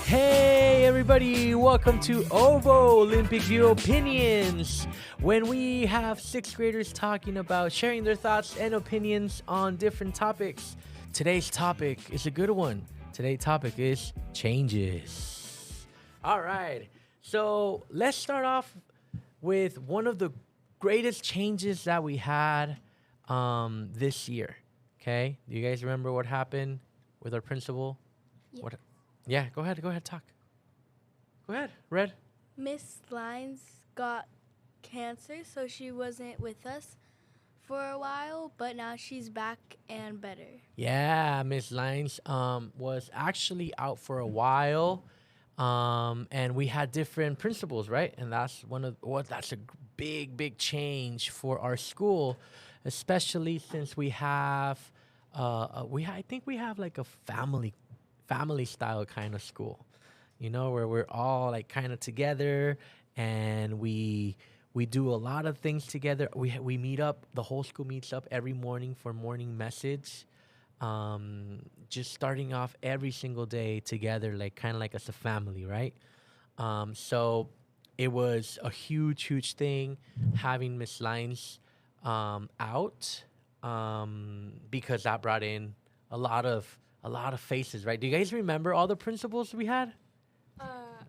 Hey everybody, welcome to OVO Olympic View Opinions, when we have sixth graders talking about sharing their thoughts and opinions on different topics. Today's topic is a good one. Today's topic is changes. All right, so let's start off with one of the greatest changes that we had this year. Okay, do you guys remember what happened with our principal? Yeah. What? Yeah, go ahead, talk. Go ahead, Red. Miss Lines got cancer, so she wasn't with us for a while, but now she's back and better. Yeah, Miss Lines was actually out for a while, and we had different principals, right? And that's that's a big change for our school, especially since we have I think we have like a family style kind of school, where we're all like kind of together, and we do a lot of things together. We meet up, the whole school meets up every morning for morning message, just starting off every single day together, like kind of like as a family, right? So it was a huge thing having Miss Lines out, because that brought in a lot of faces, right? Do you guys remember all the principals we had?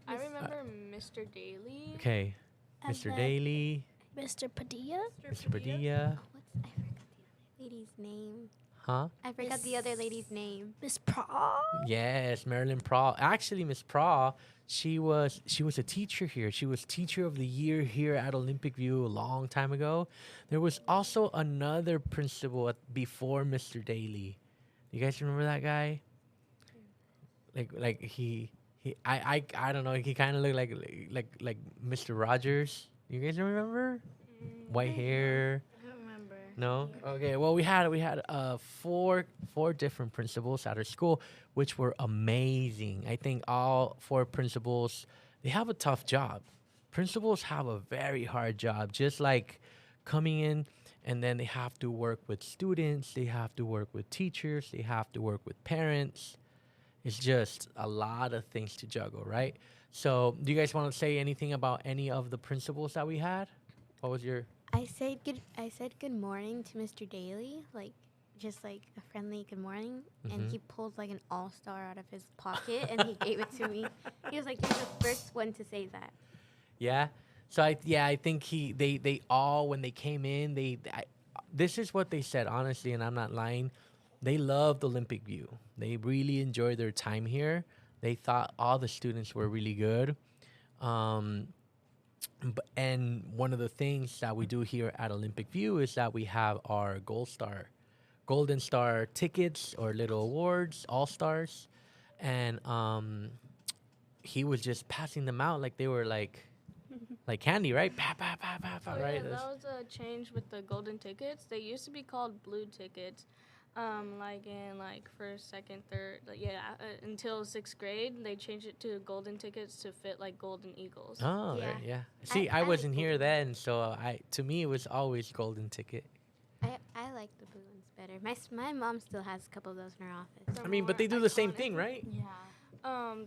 I remember Mr. Daly. Okay, And Mr. then Daly, Mr. Padilla? Mr. Padilla, I forgot the other lady's name. huh? I forgot the other lady's name. Miss Pra? Yes, Marilyn Praw. Actually, Miss Praw, she was a teacher here. She was teacher of the year here at Olympic View a long time ago. There was also another principal before Mr. Daly. You guys remember that guy? Like he I don't know. He kind of looked like Mr. Rogers. You guys don't remember? White hair. I don't remember. No. Okay. Well, we had four different principals at our school, which were amazing. I think all four principals, they have a tough job. Principals have a very hard job, just like coming in, and then they have to work with students, they have to work with teachers, they have to work with parents. It's just a lot of things to juggle, right? So, do you guys want to say anything about any of the principals that we had? What was your... I said good morning to Mr. Daly, just like a friendly good morning, and he pulled like an all-star out of his pocket and he gave it to me. He was like, "You're the first one to say that." Yeah. So I think they all, when they came in, this is what they said, honestly, and I'm not lying. They loved Olympic View. They really enjoyed their time here. They thought all the students were really good. And one of the things that we do here at Olympic View is that we have our Golden Star tickets, or little awards, all stars, and he was just passing them out like they were like candy, right? Pa, pa, pa, pa, pa, right? Yeah, that was a change with the golden tickets. They used to be called blue tickets. In first, second, third, until sixth grade, they changed it to golden tickets to fit like golden eagles. Oh, Yeah. yeah. See, I wasn't here then, so to me it was always golden ticket. I like the blue ones better. My mom still has a couple of those in her office. I mean, but they do the same thing, right? Yeah.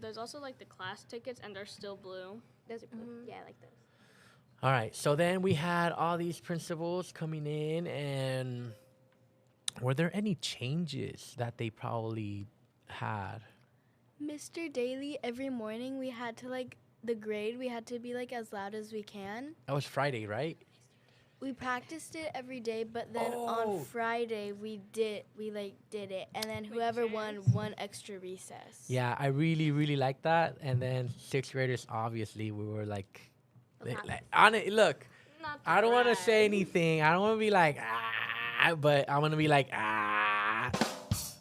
There's also like the class tickets, and they're still blue. Those are blue. Yeah, I like those. All right. So then we had all these principals coming in, and were there any changes that they probably had? Mr. Daly, every morning we had to we had to be as loud as we can. That was Friday, right? We practiced it every day, but then on Friday we did it, and then whoever won extra recess. Yeah, I really like that. And then sixth graders, obviously, we were like on it. Look, I don't want to say anything. I don't want to be like but I want to be like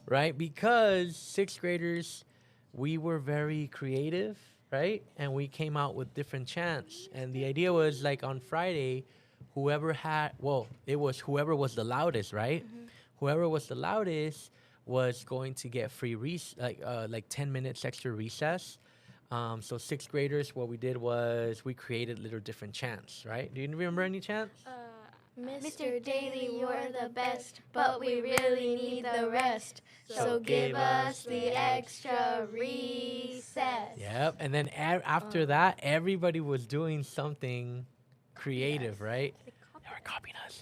right? Because sixth graders, we were very creative, right? And we came out with different chants. And the idea was like on Friday, whoever was the loudest, right? Whoever was the loudest was going to get free 10 minutes extra recess. So sixth graders, what we did was we created little different chants, right? Do you remember any chants? Mr. Daily, you're the best, but we really need the rest. So give us the extra recess. Yep. And then after that, everybody was doing something creative, right? They were copying us.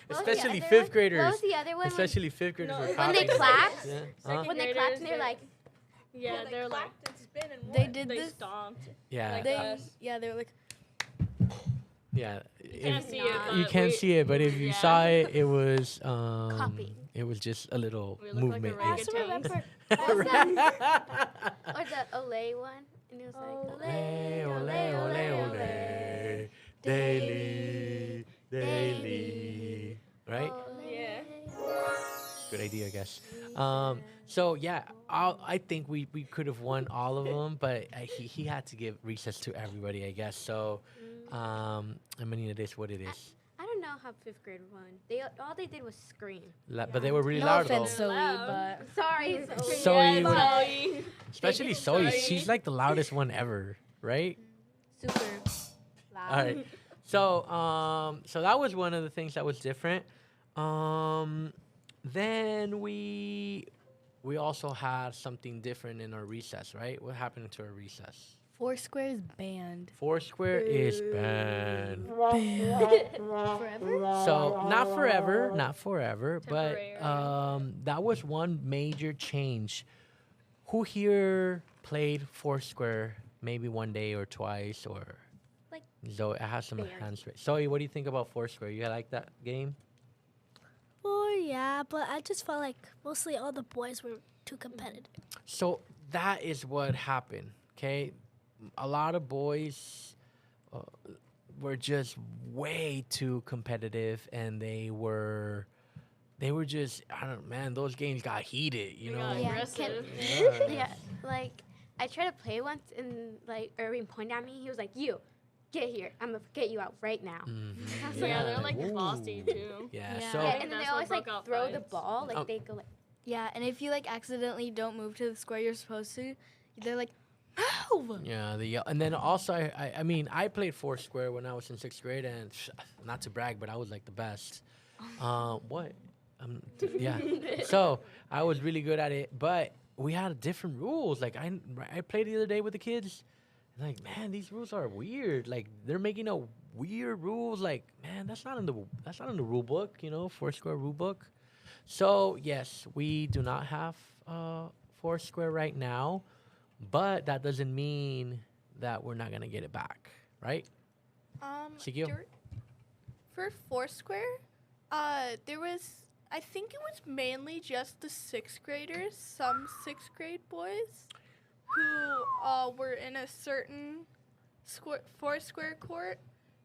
Especially fifth graders. What was the other one? Especially fifth graders were When copying they us. clapped? Yeah. Second When they graders, clapped and they're like, yeah, they're like, They did they this. stomped. Yeah. Like They us. they were like, Yeah. You can't see it, You but can't see it, but if you yeah. saw it, it was Copying. it was just a little We look like a movement. I also Reggaeton. remember, or the Olay one, and it was like, Ole, ole, ole, ole. Daily, daily. Right? Yeah. Good idea, I guess. So yeah, I think we could have won all of them, but he had to give recess to everybody, I guess. So, I mean, it is what it is. I don't know how fifth grade won. All they did was scream. But they were really no loud offense, though. Zoe, but Sorry, Zoe would- Zoe. Especially Zoe, she's like the loudest one ever, right? super loud. All right. So so that was one of the things that was different. Then we also had something different in our recess, right? What happened to our recess? Foursquare is banned. Foursquare is banned. Forever? So not forever, but Temporary. that was one major change. Who here played Foursquare maybe one day or twice or Like, Zoe? I have some barely. hands raised. Zoe, what do you think about Foursquare? You like that game? Well, yeah, but I just felt like mostly all the boys were too competitive. So that is what happened. Okay, a lot of boys were just way too competitive, and they were just I don't know, man. Those games got heated, you They know. got Yeah, aggressive. Yeah. Yeah, like I tried to play once, and like Irving pointed at me. He was like, "You, get here. I'm gonna get you out right now." Mhm. Yeah, they're like Ooh. bossy too. Yeah. Yeah. So Yeah, think and then they that's always what like broke out throw the fights. ball. Like Oh. they go like, Yeah, and if you like accidentally don't move to the square you're supposed to, they're like, move. yeah, the yell. And then also I mean I played Foursquare when I was in sixth grade, and not to brag, but I was like the best. What? Yeah. So I was really good at it, but we had different rules. Like I played the other day with the kids. And like, man, these rules are weird. Like they're making a weird rules. Like, man, that's not in the rule book. You know, Foursquare rule book. So yes, we do not have Foursquare right now, but that doesn't mean that we're not gonna get it back, right? Sigil? For Foursquare, there was, I think it was mainly just the sixth graders, some sixth grade boys, who were in a certain Foursquare court,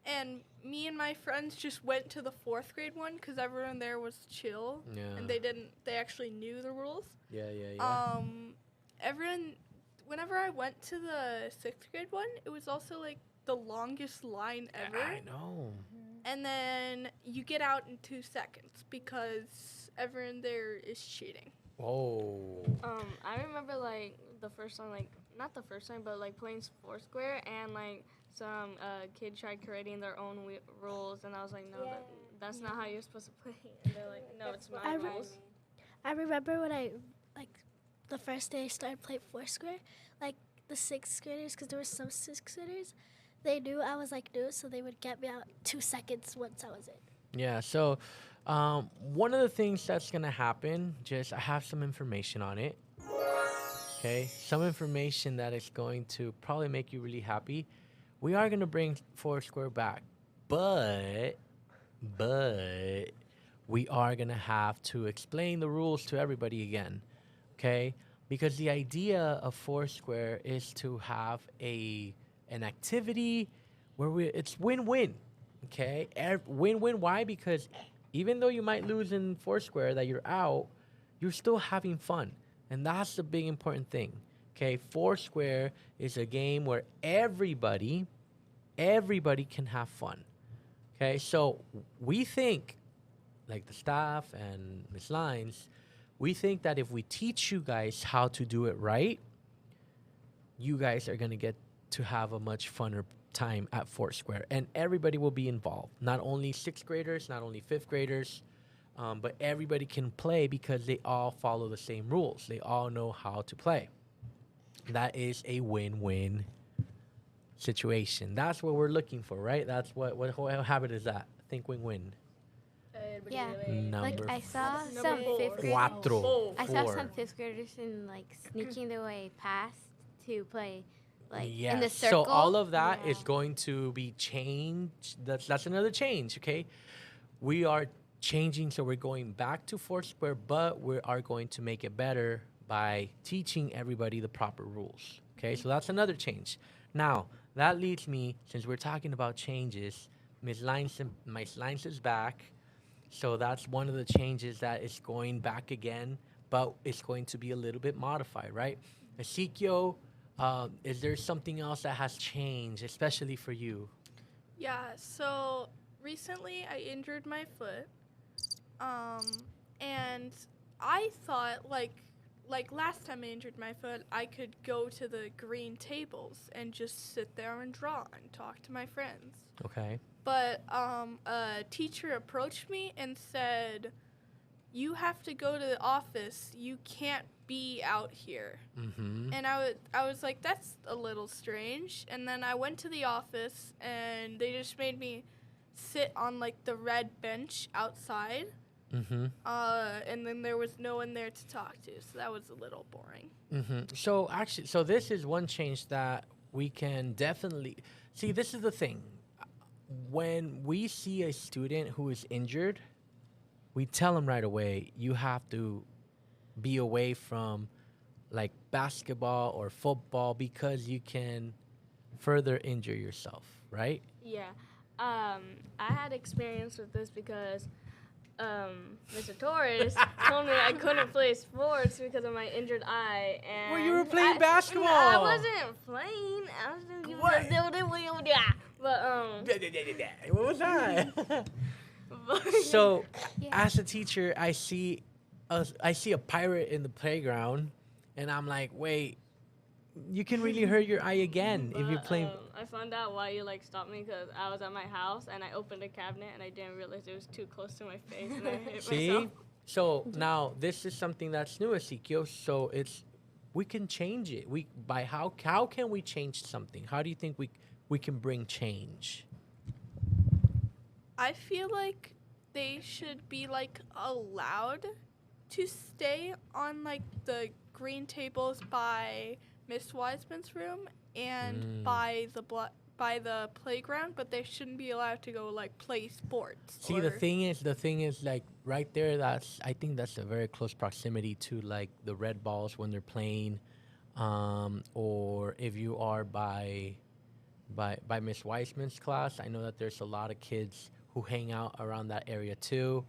and me and my friends just went to the fourth grade one because everyone there was chill, Yeah. and they actually knew the rules. Yeah. Whenever I went to the sixth grade one, it was also like the longest line ever. I know. And then you get out in 2 seconds because everyone there is cheating. Whoa. I remember like the first time, like not the first time, but like playing Foursquare, and like some kid tried creating their own rules, and I was like, no, that's not how you're supposed to play. And they're like, no, it's my rules. I remember when the first day I started playing Foursquare, like the sixth graders, because there were some sixth graders, they knew I was like new, so they would get me out 2 seconds once I was in. Yeah. So, one of the things that's gonna happen, I have some information on it. Okay, some information that is going to probably make you really happy. We are gonna bring Foursquare back, but we are gonna have to explain the rules to everybody again. Okay, because the idea of Foursquare is to have an activity where it's win-win. Okay, win-win. Why? Because even though you might lose in Foursquare, that you're out, you're still having fun, and that's the big important thing. Okay, Foursquare is a game where everybody can have fun. Okay, so we think, like the staff and Miss Lines, we think that if we teach you guys how to do it right, you guys are gonna get to have a much funner time at Foursquare, and everybody will be involved. Not only sixth graders, not only fifth graders, but everybody can play because they all follow the same rules. They all know how to play. That is a win-win situation. That's what we're looking for, right? That's what habit is that? Think win-win. Yeah. Number Like I saw Number some four. fifth graders. Cuatro. I saw Four. some fifth graders in like sneaking their way past to play like in Yes. the circle. So all of that is Yeah. going to be changed. That's another change, okay? We are changing, so we're going back to Foursquare, but we are going to make it better by teaching everybody the proper rules. Okay, so that's another change. Now, that leads me, since we're talking about changes, Ms. Lines is back. So that's one of the changes that is going back again, but it's going to be a little bit modified, right? Ezekiel, is there something else that has changed, especially for you? Yeah, so recently I injured my foot. And I thought like last time I injured my foot, I could go to the green tables and just sit there and draw and talk to my friends. Okay. But a teacher approached me and said, "You have to go to the office. You can't be out here." Mm-hmm. And I was like, that's a little strange. And then I went to the office and they just made me sit on like the red bench outside. Mm-hmm. And then there was no one there to talk to, so that was a little boring. Mm-hmm. So actually, so this is one change that we can definitely see. This is the thing. When we see a student who is injured, we tell them right away, you have to be away from like basketball or football because you can further injure yourself, right? Yeah. I had experience with this because Mr. Torres told me I couldn't play sports because of my injured eye. And Well, you were playing I basketball. wasn't playing. I was doing What? But What was that? So, as a teacher, I see a pirate in the playground, and I'm like, wait, you can really hurt your eye again if you're playing. I found out why you stopped me because I was at my house and I opened a cabinet and I didn't realize it was too close to my face and I hit See? myself. So now this is something that's new, Ezekiel. So we can change it. How can we change something? How do you think we can bring change? I feel like they should be allowed to stay on the green tables by Miss Wiseman's room and by the playground, but they shouldn't be allowed to go play sports. See, the thing is right there. I think that's a very close proximity to the red balls when they're playing, or if you are by Miss Weissman's class. I know that there's a lot of kids who hang out around that area too,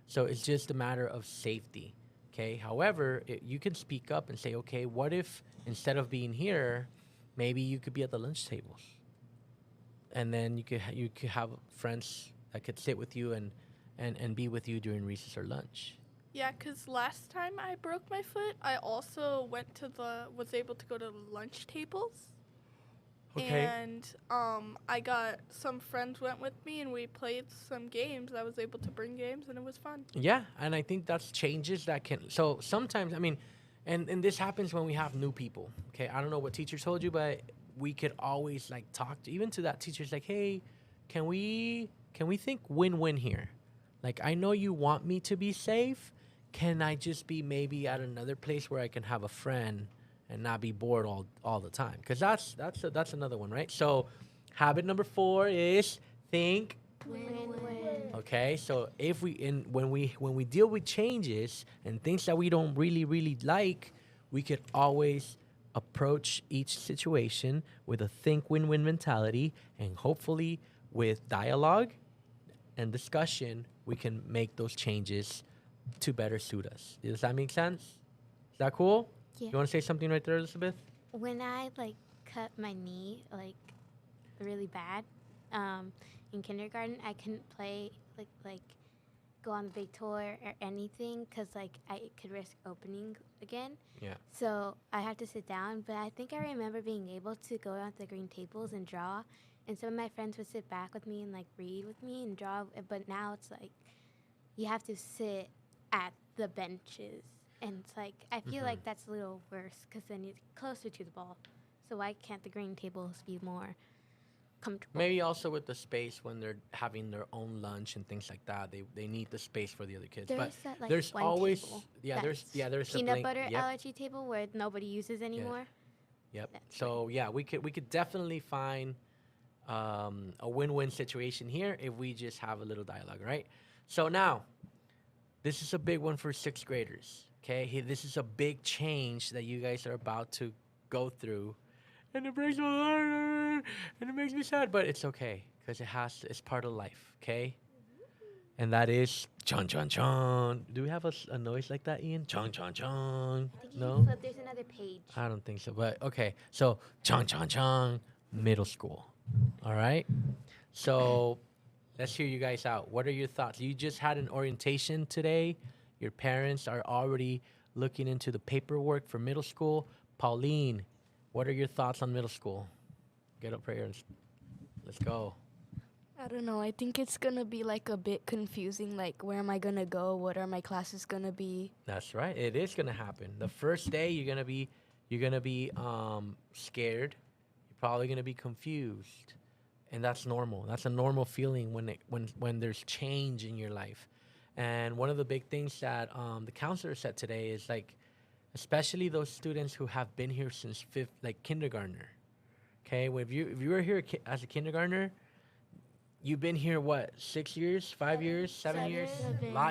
so it's just a matter of safety. Okay. However, you can speak up and say, okay, what if instead of being here, maybe you could be at the lunch tables, and then you could have friends that could sit with you and be with you during recess or lunch. Yeah, because last time I broke my foot, I also was able to go to the lunch tables. Okay. And I got some friends went with me, and we played some games. I was able to bring games, and it was fun. Yeah, and I think that's changes that can. So sometimes, I mean, and this happens when we have new people. Okay, I don't know what teacher told you, but we could always talk even to that teacher's hey, can we think win-win here? I know you want me to be safe. Can I just be maybe at another place where I can have a friend and not be bored all the time? Because that's another one, right? So habit number 4 is think Win-win. Okay, so when we deal with changes and things that we don't really like, we could always approach each situation with a think win-win mentality, and hopefully with dialogue and discussion, we can make those changes to better suit us. Does that make sense? Is that cool? Yeah. You want to say something right there, Elizabeth? When I cut my knee really bad, in kindergarten, I couldn't play go on the big tour or anything because I could risk opening again. Yeah. So I had to sit down, but I think I remember being able to go out the green tables and draw, And some of my friends would sit back with me and like read with me and draw. But now it's like you have to sit at the benches. And it's like, I feel like that's a little worse because then you're closer to the ball. So why can't the green tables be more comfortable? Maybe also with the space when they're having their own lunch and things like that, they need the space for the other kids. There But is that, like, there's one always table there's a peanut blank. butter Yep. allergy table where nobody uses anymore. Yep. That's So yeah, we could definitely find a win-win situation here if we just have a little dialogue, right? So now, this is a big one for sixth graders. Okay, this is a big change that you guys are about to go through, and it breaks my heart, and it makes me sad, but it's okay because it's part of life. Okay, and that is chon chon chon. Do we have a noise like that, Ian? Chon chon chon. I think you No. can flip. There's another page. I don't think so, but okay. So, chong chong chong, middle school. All right. So, let's hear you guys out. What are your thoughts? You just had an orientation today. Your parents are already looking into the paperwork for middle school. Pauline, what are your thoughts on middle school? Get up here. Let's go. I don't know. I think it's gonna be like a bit confusing. Like, where am I gonna go? What are my classes gonna be? That's right. It is gonna happen. The first day you're gonna be scared. You're probably gonna be confused, and that's normal. That's a normal feeling when there's change in your life. And one of the big things that the counselor said today is like, especially those students who have been here since kindergartner. Okay, if you were here as a kindergartner, you've been here what, 6 years, 5 years, 7 years, Seven. lot